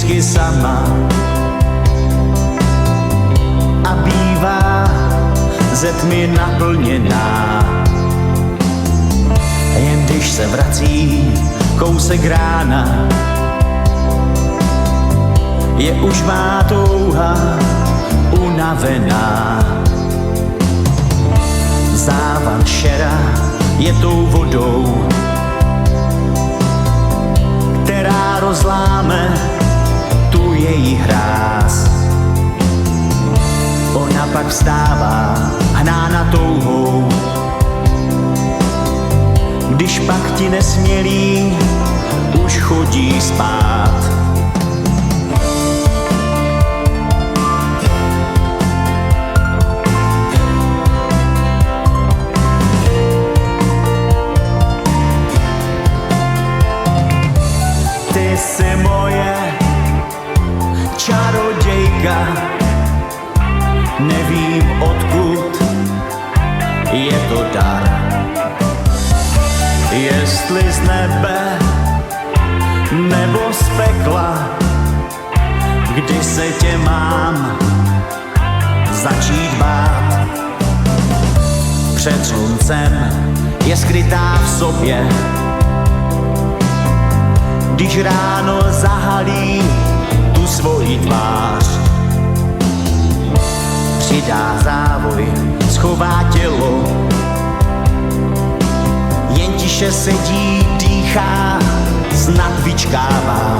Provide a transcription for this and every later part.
vždycky sama a bývá ze tmy naplněná. Jen když se vrací kousek rána, je už má touha unavená. Závan šera je tou vodou, která rozláme tu její hráz. Ona pak vstává hnána touhou, když pak ti nesmělý už chodí spát. Ty jsi moje čarodějka, nevím odkud je to dar. Jestli z nebe nebo z pekla, kdy se tě mám začít bát. Před sluncem je skrytá v sobě, když ráno zahalí tu svoji tvář. Přidá závoj, schová tělo, jen tiše sedí, dýchá, snad vyčkává.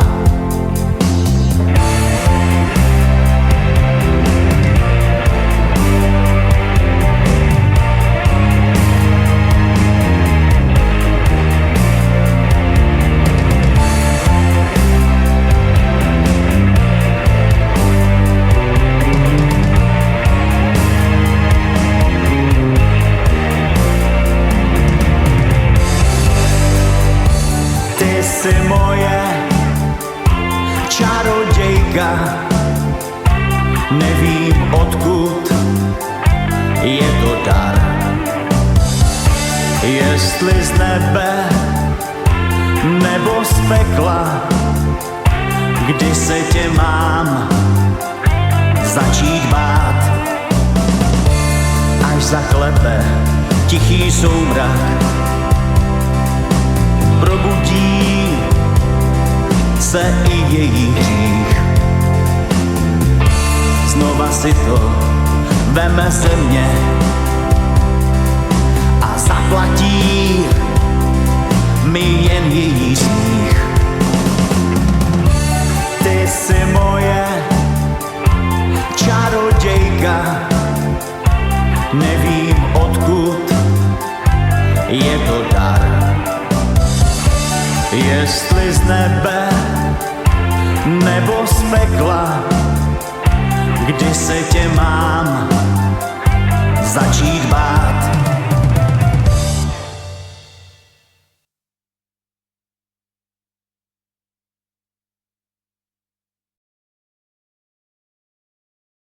Ty jsi moje čarodějka, nevím odkud je to dar. Jestli z nebe nebo z pekla, kdy se tě mám začít bát. Až zaklepe tichý soumrak, probudí se i její hřích. Znova si to veme se mě a zaplatí mi jen její smích. Ty jsi moje čarodějka, nevím odkud je to dar. Jestli z nebe nebo z pekla, kdy se tě mám začít bát.